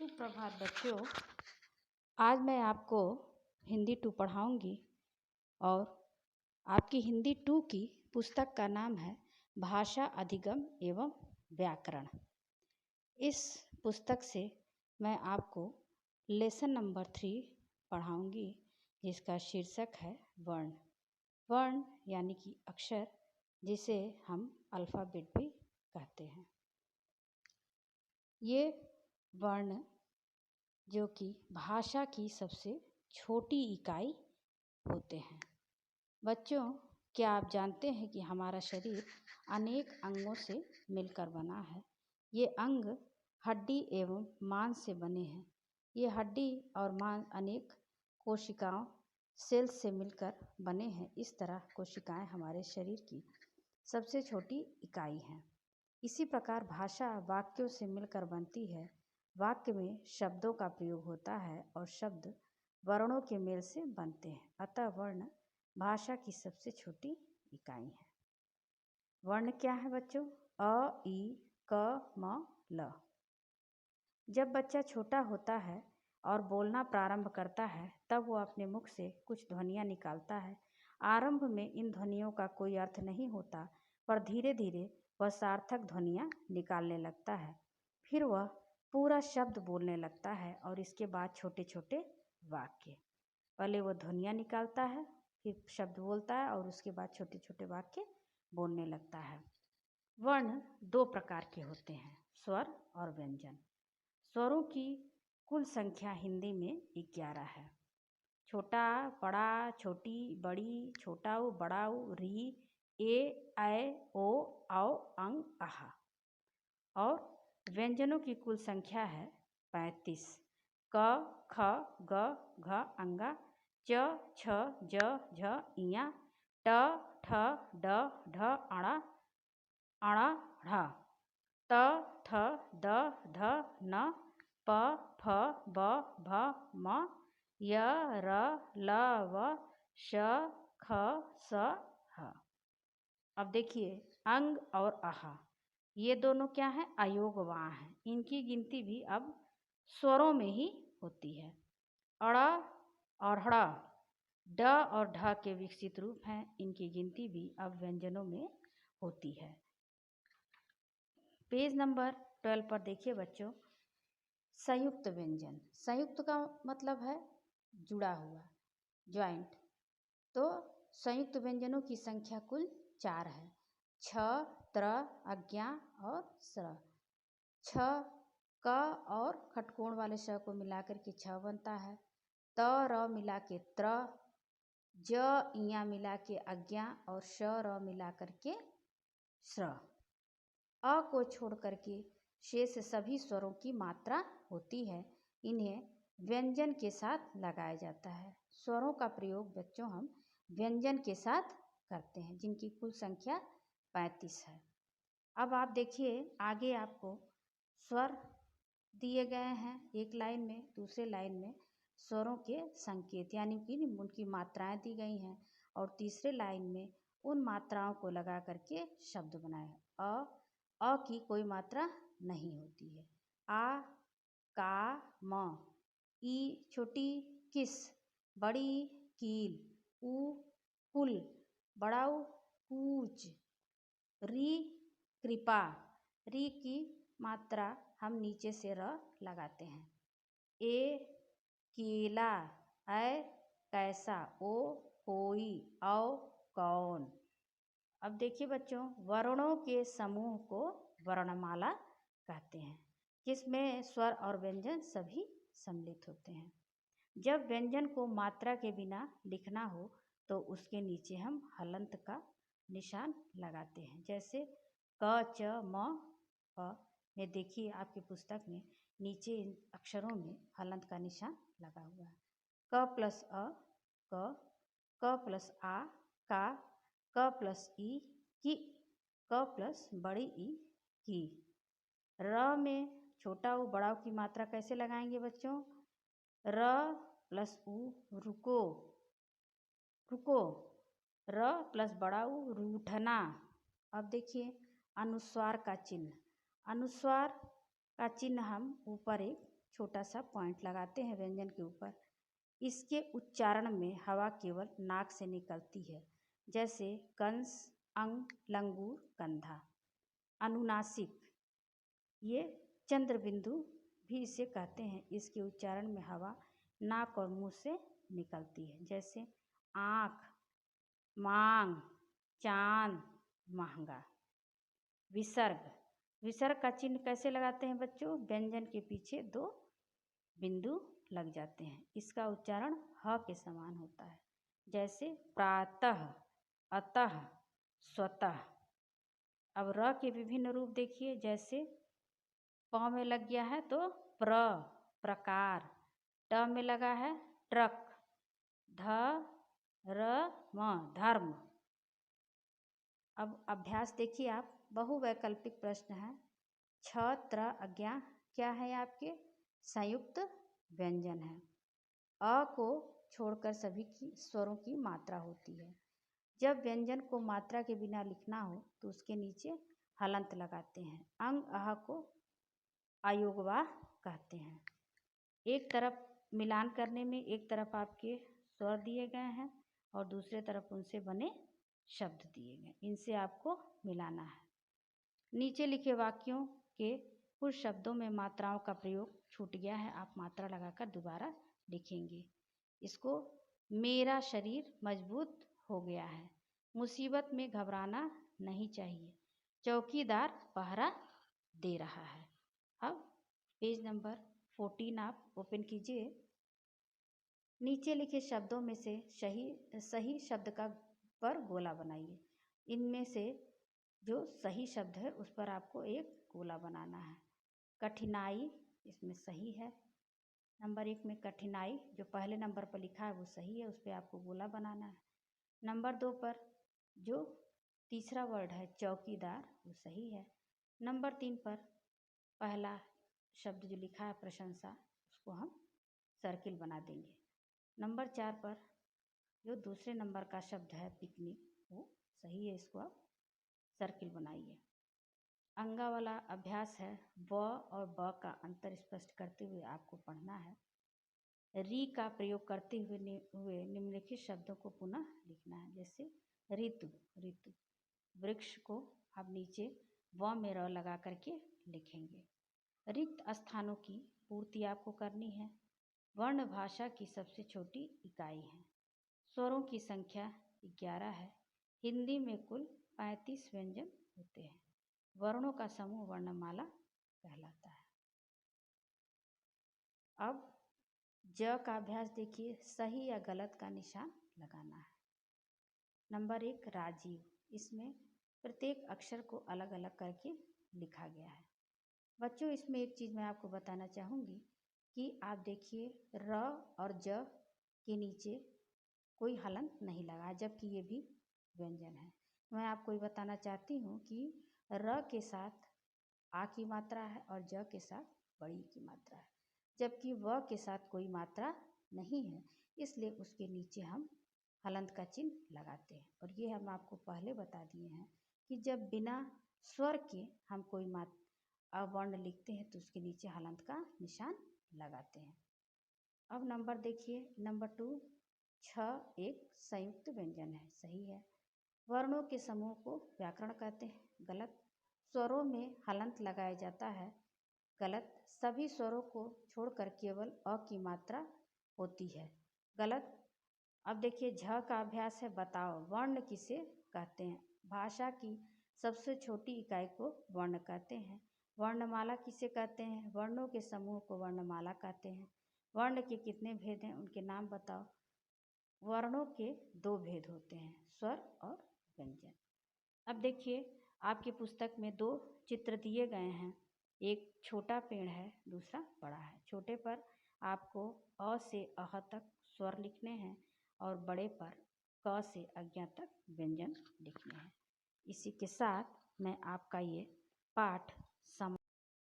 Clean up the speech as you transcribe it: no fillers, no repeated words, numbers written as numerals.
सुप्रभात बच्चों। आज मैं आपको हिंदी 2 पढ़ाऊंगी और आपकी हिंदी 2 की पुस्तक का नाम है भाषा अधिगम एवं व्याकरण। इस पुस्तक से मैं आपको लेसन नंबर 3 पढ़ाऊंगी, जिसका शीर्षक है वर्ण। वर्ण यानी कि अक्षर, जिसे हम अल्फ़ाबेट भी कहते हैं। ये वर्ण जो कि भाषा की सबसे छोटी इकाई होते हैं। बच्चों, क्या आप जानते हैं कि हमारा शरीर अनेक अंगों से मिलकर बना है। ये अंग हड्डी एवं मांस से बने हैं। ये हड्डी और मांस अनेक कोशिकाओं सेल्स से मिलकर बने हैं। इस तरह कोशिकाएं हमारे शरीर की सबसे छोटी इकाई हैं। इसी प्रकार भाषा वाक्यों से मिलकर बनती है। वाक्य में शब्दों का प्रयोग होता है और शब्द वर्णों के मेल से बनते हैं। अतः वर्ण भाषा की सबसे छोटी इकाई है। वर्ण क्या है बच्चों? अ, ई, क, म, ल। जब बच्चा छोटा होता है और बोलना प्रारंभ करता है, तब वो अपने मुख से कुछ ध्वनियाँ निकालता है। आरंभ में इन ध्वनियों का कोई अर्थ नहीं होता, पर धीरे धीरे वह सार्थक ध्वनियाँ निकालने लगता है। फिर वह पूरा शब्द बोलने लगता है और इसके बाद छोटे छोटे वाक्य। पहले वह ध्वनियाँ निकालता है, फिर शब्द बोलता है और उसके बाद छोटे छोटे वाक्य बोलने लगता है। वर्ण 2 प्रकार के होते हैं, स्वर और व्यंजन। स्वरों की कुल संख्या हिंदी में 11 है। छोटा, बड़ा, छोटी, बड़ी, छोटा ऊ, बड़ा ऊ, री, ए, ऐ, ओ, औ, अंग, आहा। और व्यंजनों की कुल संख्या है 35। क, ख, ग, घ, अंगा, च, छ, ज, झ, इया, ट, ठ, ड, ढ, अणा, अणा, ढ, त, थ, द, ध, न, प, फ, ब, भ, म, य, र, ल, व, श, ख, स, ह। अब देखिए, अंग और आहा ये दोनों क्या है? अयोगवाह हैं। इनकी गिनती भी अब स्वरों में ही होती है। अड़ और हड़, ड और ढ के विकसित रूप हैं। इनकी गिनती भी अब व्यंजनों में होती है। पेज नंबर 12 पर देखिए बच्चों, संयुक्त व्यंजन। संयुक्त का मतलब है जुड़ा हुआ, ज्वाइंट। तो संयुक्त व्यंजनों की संख्या कुल 4 है। छ, त्र, अज्ञा और स्र। छ, क और खटकोण वाले श को मिलाकर के छ बनता है। त, र मिला के त्र, ज, इया मिला के अज्ञा और श, र मिला करके स्र। अ को छोड़ करके शेष सभी स्वरों की मात्रा होती है। इन्हें व्यंजन के साथ लगाया जाता है। स्वरों का प्रयोग बच्चों हम व्यंजन के साथ करते हैं, जिनकी कुल संख्या 35 है। अब आप देखिए, आगे आपको स्वर दिए गए हैं एक लाइन में, दूसरे लाइन में स्वरों के संकेत यानी कि उनकी मात्राएं दी गई हैं, और तीसरे लाइन में उन मात्राओं को लगा करके शब्द बनाए। अ की कोई मात्रा नहीं होती है। आ, का, म, ई छोटी किस, बड़ी कील, उ कुल, बड़ा उ कूच, री कृपा। री की मात्रा हम नीचे से र लगाते हैं। ए केला, ऐ कैसा, ओ कोई, औ कौन। अब देखिए बच्चों, वर्णों के समूह को वर्णमाला कहते हैं, जिसमें स्वर और व्यंजन सभी सम्मिलित होते हैं। जब व्यंजन को मात्रा के बिना लिखना हो तो उसके नीचे हम हलंत का निशान लगाते हैं। जैसे क, च, म, प में देखिए आपकी पुस्तक में नीचे इन अक्षरों में हलंत का निशान लगा हुआ है। क प्लस अ क प्लस आ का, क प्लस ई की, क प्लस बड़ी ई की। र में छोटा ऊ बड़ा ऊ की मात्रा कैसे लगाएंगे बच्चों? र प्लस ऊ रुको, रुको। र प्लस बड़ा ऊ रूठना। अब देखिए अनुस्वार का चिन्ह। अनुस्वार का चिन्ह हम ऊपर एक छोटा सा पॉइंट लगाते हैं व्यंजन के ऊपर। इसके उच्चारण में हवा केवल नाक से निकलती है, जैसे कंस, अंग, लंगूर, कंधा। अनुनासिक, ये चंद्र बिंदु भी इसे कहते हैं। इसके उच्चारण में हवा नाक और मुंह से निकलती है, जैसे आँख, मांग, चांद, महंगा। विसर्ग, विसर्ग का चिन्ह कैसे लगाते हैं बच्चों? व्यंजन के पीछे 2 बिंदु लग जाते हैं। इसका उच्चारण ह के समान होता है, जैसे प्रातः, अतः, स्वतः। अब र के विभिन्न रूप देखिए, जैसे प में लग गया है तो प्रकार, ट में लगा है ट्रक, धर्म, धर्म। अब अभ्यास देखिए आप, बहुवैकल्पिक प्रश्न है। छ, त्र, अज्ञा क्या है आपके? संयुक्त व्यंजन है। अ को छोड़कर सभी की स्वरों की मात्रा होती है। जब व्यंजन को मात्रा के बिना लिखना हो तो उसके नीचे हलंत लगाते हैं। अंग अह को अयोगवा कहते हैं। एक तरफ मिलान करने में एक तरफ आपके स्वर दिए गए हैं और दूसरे तरफ उनसे बने शब्द दिए गए, इनसे आपको मिलाना है। नीचे लिखे वाक्यों के कुछ शब्दों में मात्राओं का प्रयोग छूट गया है, आप मात्रा लगाकर दोबारा लिखेंगे। इसको मेरा शरीर मजबूत हो गया है, मुसीबत में घबराना नहीं चाहिए, चौकीदार पहरा दे रहा है। अब पेज नंबर 14 आप ओपन कीजिए। नीचे लिखे शब्दों में से सही शब्द का पर गोला बनाइए। इनमें से जो सही शब्द है उस पर आपको एक गोला बनाना है। कठिनाई इसमें सही है। नंबर 1 में कठिनाई जो पहले नंबर पर लिखा है वो सही है, उस पर आपको गोला बनाना है। नंबर 2 पर जो तीसरा वर्ड है चौकीदार वो सही है। नंबर 3 पर पहला शब्द जो लिखा है प्रशंसा, उसको हम सर्किल बना देंगे। नंबर 4 पर जो दूसरे नंबर का शब्द है पिकनिक वो सही है, इसको आप सर्किल बनाइए। अंगा वाला अभ्यास है, व और ब का अंतर स्पष्ट करते हुए आपको पढ़ना है। री का प्रयोग करते हुए निम्नलिखित शब्दों को पुनः लिखना है, जैसे ऋतु, ऋतु। वृक्ष को आप नीचे व में र लगा करके लिखेंगे। रिक्त स्थानों की पूर्ति आपको करनी है। वर्ण भाषा की सबसे छोटी इकाई है। स्वरों की संख्या 11 है। हिंदी में कुल 35 व्यंजन होते हैं। वर्णों का समूह वर्णमाला कहलाता है। अब ज का अभ्यास देखिए, सही या गलत का निशान लगाना है। नंबर 1 राजीव, इसमें प्रत्येक अक्षर को अलग अलग करके लिखा गया है। बच्चों इसमें एक चीज़ मैं आपको बताना चाहूँगी कि आप देखिए र और ज के नीचे कोई हलंत नहीं लगा, जबकि ये भी व्यंजन है। मैं आपको ये बताना चाहती हूँ कि र के साथ आ की मात्रा है और ज के साथ बड़ी की मात्रा है, जबकि व के साथ कोई मात्रा नहीं है, इसलिए उसके नीचे हम हलंत का चिन्ह लगाते हैं। और ये हम आपको पहले बता दिए हैं कि जब बिना स्वर के हम कोई वर्ण लिखते हैं तो उसके नीचे हलंत का निशान लगाते हैं। अब नंबर देखिए, नंबर 2 छ एक संयुक्त व्यंजन है, सही है। वर्णों के समूह को व्याकरण कहते हैं, गलत। स्वरों में हलंत लगाया जाता है, गलत। सभी स्वरों को छोड़कर केवल अ की मात्रा होती है, गलत। अब देखिए झ का अभ्यास है, बताओ वर्ण किसे कहते हैं? भाषा की सबसे छोटी इकाई को वर्ण कहते हैं। वर्णमाला किसे कहते हैं? वर्णों के समूह को वर्णमाला कहते हैं। वर्ण के कितने भेद हैं उनके नाम बताओ? वर्णों के 2 भेद होते हैं, स्वर और व्यंजन। अब देखिए आपकी पुस्तक में 2 चित्र दिए गए हैं, एक छोटा पेड़ है, दूसरा बड़ा है। छोटे पर आपको अ से अह तक स्वर लिखने हैं और बड़े पर क से अज्ञा तक व्यंजन लिखने हैं। इसी के साथ मैं आपका ये पाठ